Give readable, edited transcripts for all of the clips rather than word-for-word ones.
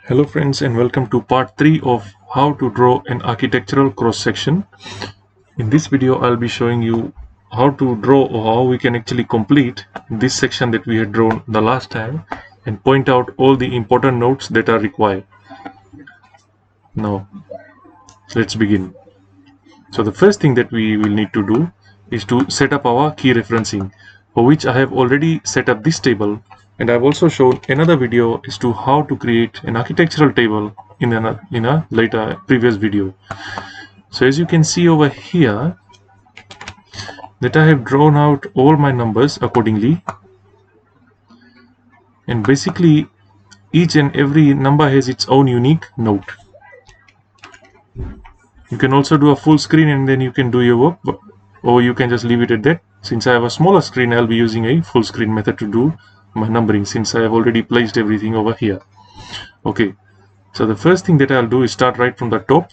Hello friends, and welcome to part 3 of how to draw an architectural cross-section. In this video I'll be showing you how to draw or how we can actually complete this section that we had drawn the last time and point out all the important notes that are required. Now let's begin. So the first thing that we will need to do is to set up our key referencing, for which I have already set up this table, and I've also shown another video as to how to create an architectural table in a later previous video. So as you can see over here that I have drawn out all my numbers accordingly, and basically each and every number has its own unique note. You can also do a full screen and then you can do your work, or you can just leave it at that. Since I have a smaller screen, I'll be using a full screen method to do my numbering, since I have already placed everything over here. Okay, so the first thing that I'll do is start right from the top,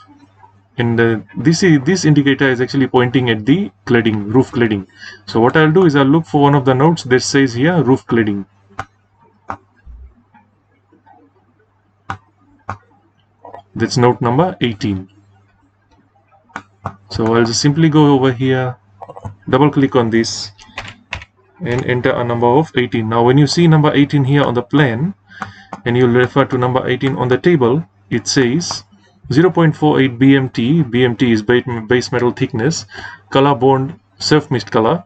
and this indicator is actually pointing at the cladding, roof cladding. So what I'll do is I'll look for one of the notes that says here roof cladding. That's note number 18. So I'll just simply go over here, double click on this and enter a number of 18. Now when you see number 18 here on the plan and you'll refer to number 18 on the table, it says 0.48 BMT. BMT is base metal thickness, color bond surf mist color,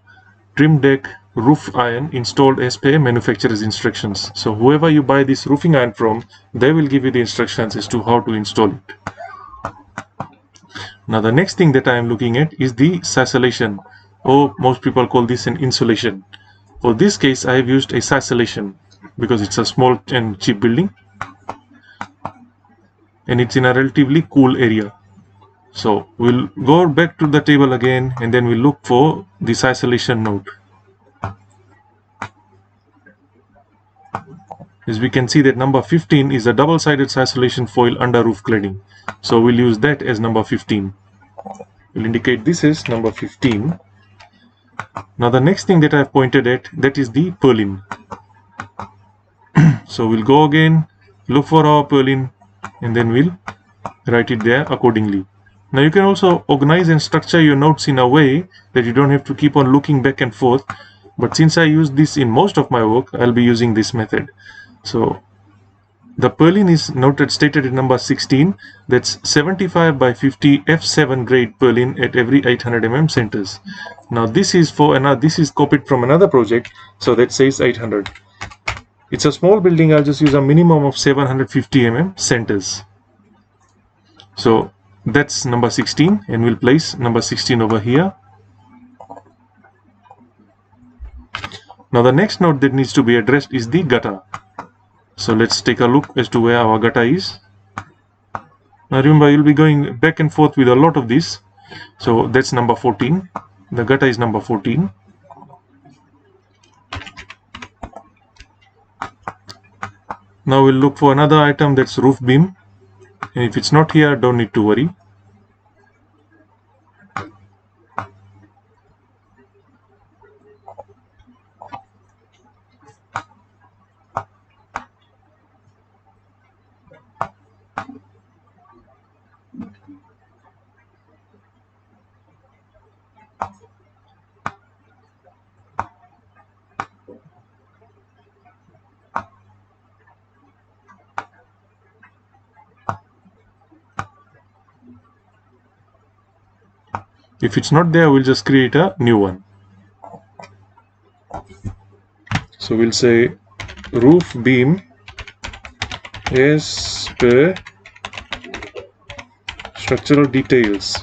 trim deck roof iron, installed as per manufacturer's instructions. So whoever you buy this roofing iron from, they will give you the instructions as to how to install it. Now the next thing that I am looking at is the sisallation, or most people call this an insulation. For this case I have used a sisallation because it's a small and cheap building and it's in a relatively cool area. So we'll go back to the table again and then we'll look for the sisallation node. As we can see that number 15 is a double-sided sisallation foil under roof cladding. So we'll use that as number 15. We'll indicate this as number 15. Now the next thing that I've pointed at, that is the purlin. So we'll go again, look for our purlin, and then we'll write it there accordingly. Now you can also organize and structure your notes in a way that you don't have to keep on looking back and forth. But since I use this in most of my work, I'll be using this method. So the purlin is stated at number 16. That's 75 by 50 F7 grade purlin at every 800 mm centers. Now this is this is copied from another project, so that says 800. It's a small building. I'll just use a minimum of 750 mm centers. So that's number 16, and we'll place number 16 over here. Now the next note that needs to be addressed is the gutter. So let's take a look as to where our gutter is. Now remember, you'll be going back and forth with a lot of this. So that's number 14. The gutter is number 14. Now we'll look for another item, that's roof beam. And if it's not here, don't need to worry. If it's not there, we'll just create a new one. So we'll say roof beam as per structural details,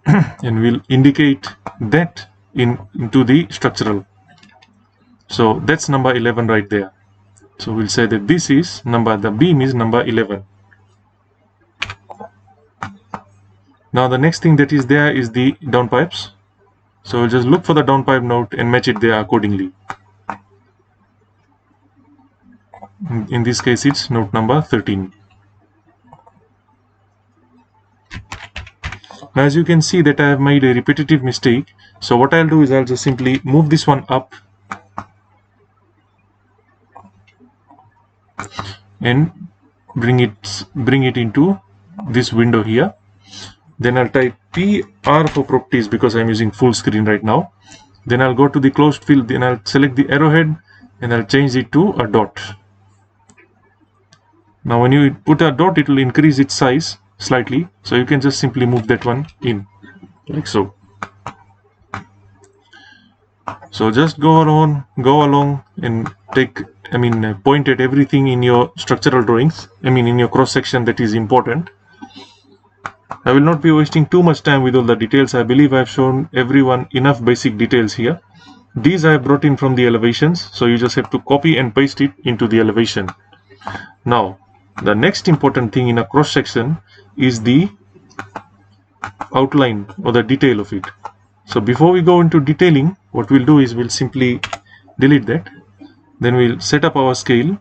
and we'll indicate that into the structural. So that's number 11 right there. So we'll say that this is the beam is number 11. Now the next thing that is there is the downpipes. So we'll just look for the downpipe note and match it there accordingly. In this case it's note number 13. Now as you can see that I have made a repetitive mistake. So what I'll do is I'll just simply move this one up and bring it into this window here. Then I'll type PR for properties because I'm using full screen right now. Then I'll go to the closed field, then I'll select the arrowhead and I'll change it to a dot. Now when you put a dot, it will increase its size slightly, so you can just simply move that one in, like so. So just go along and point at everything in your structural drawings, in your cross section that is important. I will not be wasting too much time with all the details. I believe I've shown everyone enough basic details here. These I have brought in from the elevations, so you just have to copy and paste it into the elevation. Now, the next important thing in a cross section is the outline or the detail of it. So before we go into detailing, what we'll do is we'll simply delete that. Then we'll set up our scale,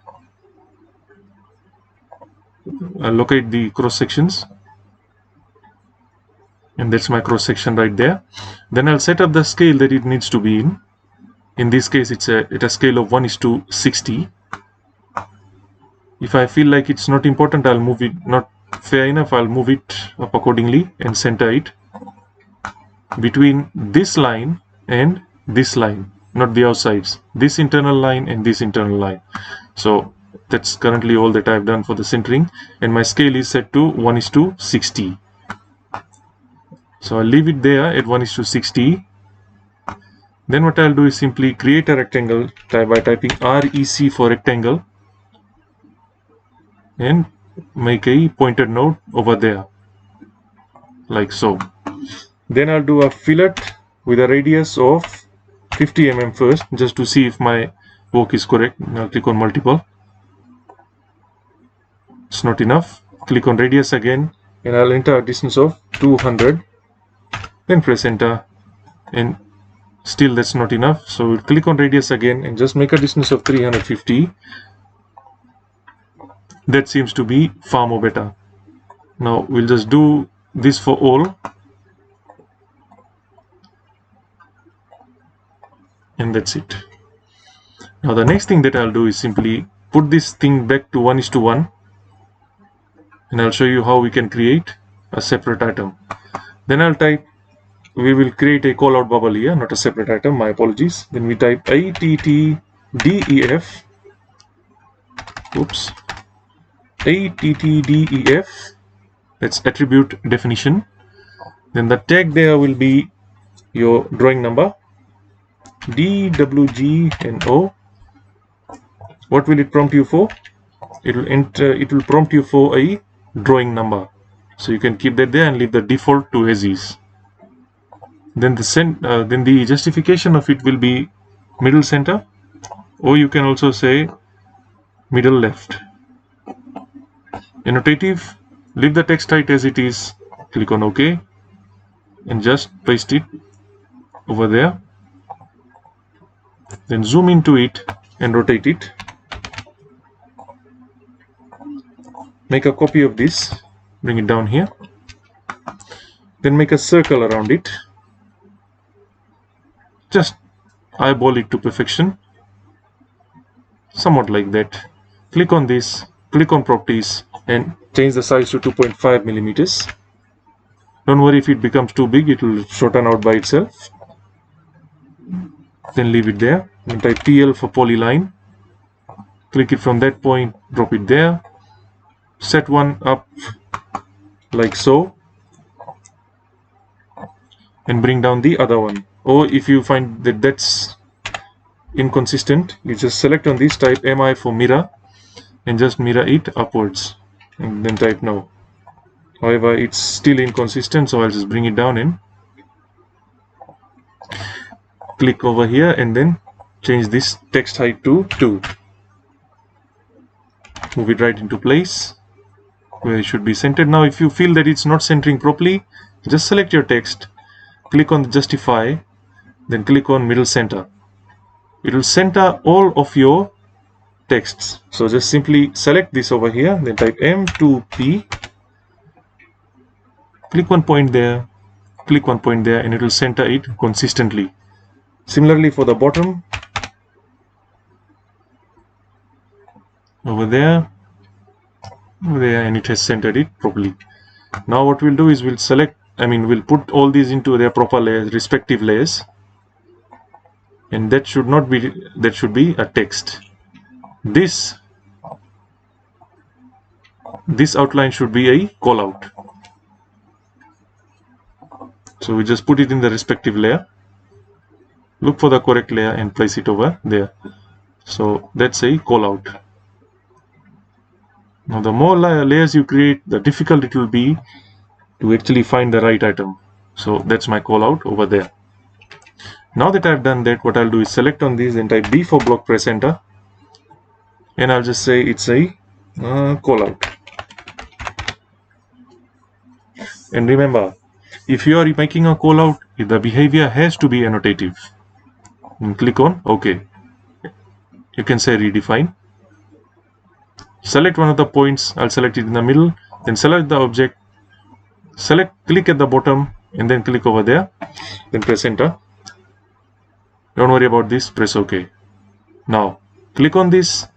locate the cross sections, and that's my cross section right there. Then I'll set up the scale that it needs to be in. In this case, it's at a scale of 1:60. If I feel like it's not important, I'll move it, not fair enough, I'll move it up accordingly and center it between this line and this line, not the outsides, this internal line and this internal line. So that's currently all that I've done for the centering, and my scale is set to 1:60. So I'll leave it there at 1:60. Then what I'll do is simply create a rectangle by typing REC for rectangle and make a pointed node over there, like so. Then I'll do a fillet with a radius of 50 mm first, just to see if my work is correct. I'll click on multiple. It's not enough. Click on radius again, and I'll enter a distance of 200. Then press enter, and still that's not enough. So we'll click on radius again and just make a distance of 350. That seems to be far more better. Now we'll just do this for all, and that's it. Now the next thing that I'll do is simply put this thing back to 1:1, and I'll show you how we can create a separate item. Then I'll type, we will create a callout bubble here, not a separate item, my apologies. Then we type ATTDEF, ATTDEF, that's attribute definition. Then the tag there will be your drawing number, DWGNO. What will it prompt you for? It will prompt you for a drawing number, so you can keep that there and leave the default to as is. Then the justification of it will be middle center, or you can also say middle left. Annotative, leave the text height as it is, click on OK, and just paste it over there. Then zoom into it and rotate it. Make a copy of this, bring it down here. Then make a circle around it. Just eyeball it to perfection, somewhat like that. Click on this, click on properties, and change the size to 2.5 millimeters. Don't worry if it becomes too big, it will shorten out by itself. Then leave it there. Then type PL for polyline. Click it from that point, drop it there. Set one up like so, and bring down the other one. Or if you find that that's inconsistent, you just select on this, type MI for mirror, and just mirror it upwards, and then type no. However, it's still inconsistent, so I'll just bring it down and click over here, and then change this text height to 2. Move it right into place where it should be centered. Now if you feel that it's not centering properly, just select your text, click on the justify, then click on middle center. It will center all of your texts. So just simply select this over here, then type M2P, click one point there, click one point there, and it will center it consistently. Similarly for the bottom, over there, there, and it has centered it properly. Now what we'll do is we'll select, we'll put all these into their proper layers, respective layers, and that should be a text. This outline should be a call out. So we just put it in the respective layer, look for the correct layer and place it over there. So that's a call out. Now the more layers you create, the difficult it will be to actually find the right item. So that's my call out over there. Now that I've done that, what I'll do is select on these and type B for block, press enter, and I'll just say it's a call out. And remember, if you are making a call out, the behavior has to be annotative. And click on OK. You can say redefine. Select one of the points. I'll select it in the middle. Then select the object. Click at the bottom and then click over there. Then press enter. Don't worry about this. Press OK. Now click on this.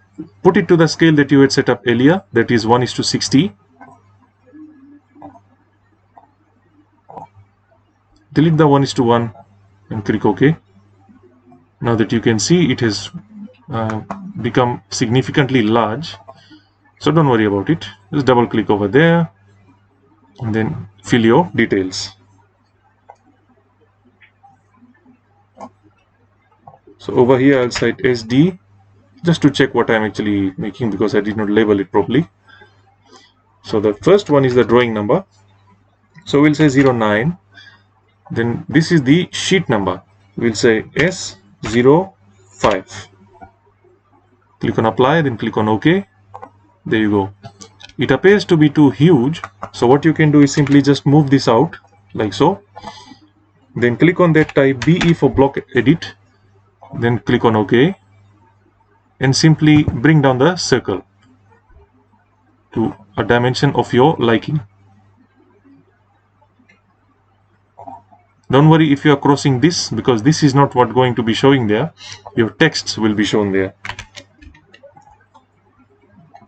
Put it to the scale that you had set up earlier. That is 1:60. Delete the 1:1 and click OK. Now that you can see it has become significantly large, so don't worry about it. Just double click over there and then fill your details. So over here I'll cite SD just to check what I'm actually making, because I did not label it properly. So the first one is the drawing number, so we'll say 09. Then this is the sheet number, we'll say S05. Click on apply, then click on OK. There you go. It appears to be too huge, so what you can do is simply just move this out like so. Then click on that, type BE for block edit, then click on OK, and simply bring down the circle to a dimension of your liking. Don't worry if you are crossing this, because this is not what going to be showing there. Your texts will be shown there.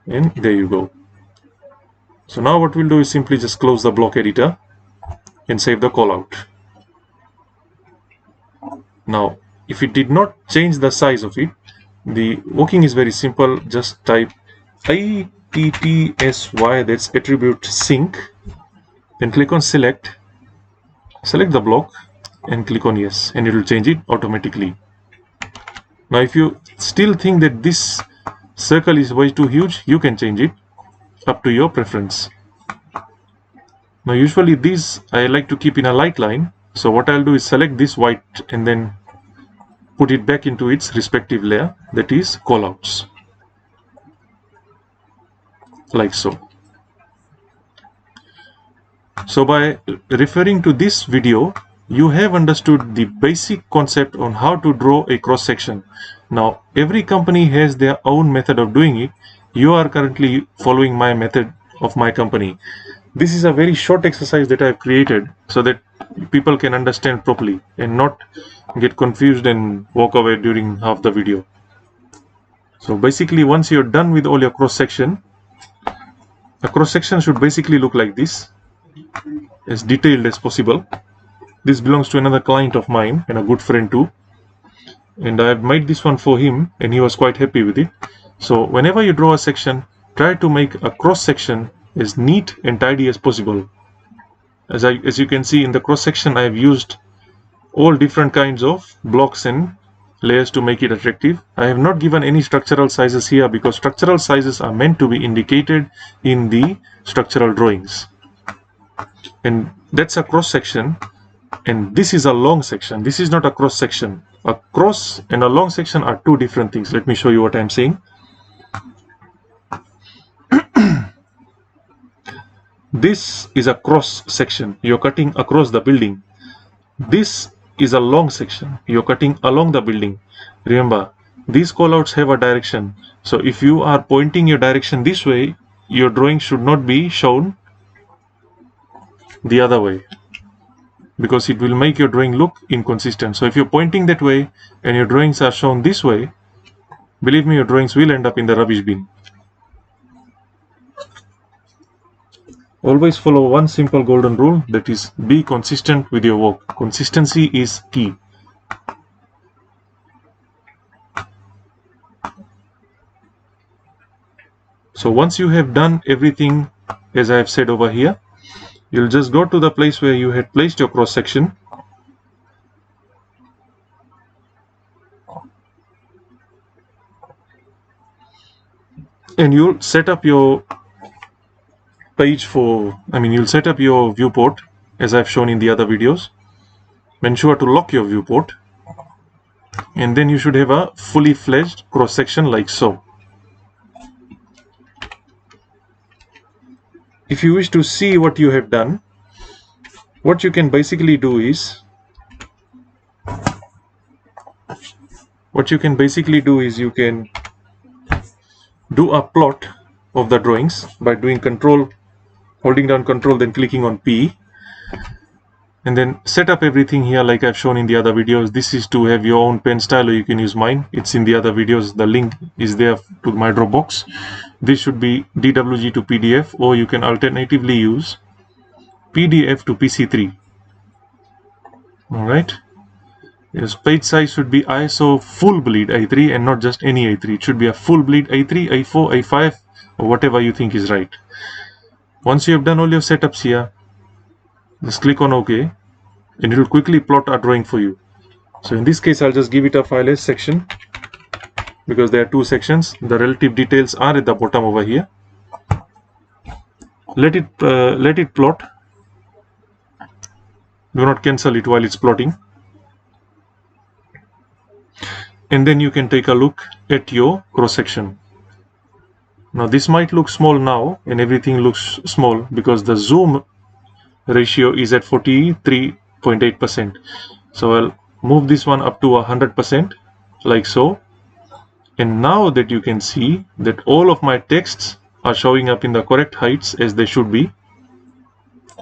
And there you go. So now what we'll do is simply just close the block editor and save the callout. Now if it did not change the size of it, the working is very simple. Just type ITTSY, that's attribute sync, then click on select the block and click on yes, and it will change it automatically. Now if you still think that this circle is way too huge, you can change it up to your preference. Now usually these I like to keep in a light line, so what I'll do is select this white and then put it back into its respective layer, that is callouts, like so. So by referring to this video, you have understood the basic concept on how to draw a cross section. Now every company has their own method of doing it. You are currently following my method of my company. This is a very short exercise that I have created so that people can understand properly and not get confused and walk away during half the video. So basically, once you're done with all your cross section, a cross section should basically look like this, as detailed as possible. This belongs to another client of mine and a good friend too, and I have made this one for him and he was quite happy with it. So whenever you draw a section, try to make a cross section as neat and tidy as possible. As you can see in the cross section, I have used all different kinds of blocks and layers to make it attractive. I have not given any structural sizes here because structural sizes are meant to be indicated in the structural drawings. And that's a cross section, and this is a long section. This is not a cross section. A cross and a long section are two different things. Let me show you what I'm saying. This is a cross section. You're cutting across the building. This is a long section. You're cutting along the building. Remember, these callouts have a direction. So if you are pointing your direction this way, your drawing should not be shown the other way, because it will make your drawing look inconsistent. So if you're pointing that way and your drawings are shown this way, believe me, your drawings will end up in the rubbish bin. Always follow one simple golden rule, that is, be consistent with your work. Consistency is key. So once you have done everything as I have said over here, you'll just go to the place where you had placed your cross section, and you'll set up your page you'll set up your viewport as I've shown in the other videos. Ensure to lock your viewport, and then you should have a fully fledged cross section like so. If you wish to see what you have done, what you can basically do is you can do a plot of the drawings by doing holding down control, then clicking on P, and then set up everything here like I've shown in the other videos. This is to have your own pen style, or you can use mine. It's in the other videos. The link is there to my Dropbox. This should be DWG to PDF, or you can alternatively use PDF to PC3. Alright. Yes, page size should be ISO full bleed A3 and not just any A3. It should be a full bleed A3, A4, A5, or whatever you think is right. Once you have done all your setups here, just click on OK, and it will quickly plot a drawing for you. So in this case, I'll just give it a file as section, because there are two sections. The relative details are at the bottom over here. Let it plot. Do not cancel it while it's plotting. And then you can take a look at your cross section. Now this might look small now, and everything looks small because the zoom ratio is at 43.8%. So I'll move this one up to 100% like so. And now that you can see that all of my texts are showing up in the correct heights as they should be,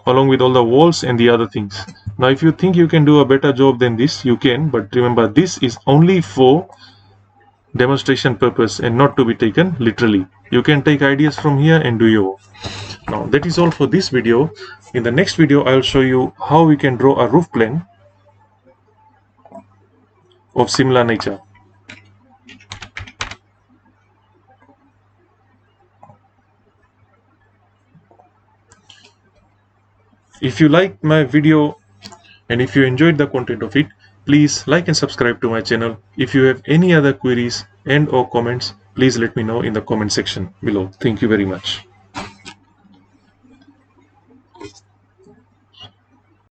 along with all the walls and the other things. Now if you think you can do a better job than this, you can, but remember, this is only for demonstration purpose and not to be taken literally. You can take ideas from here and do your work. Now that is all for this video. In the next video, I'll show you how we can draw a roof plan of similar nature. If you liked my video and if you enjoyed the content of it, please like and subscribe to my channel. If you have any other queries and or comments, please let me know in the comment section below. Thank you very much.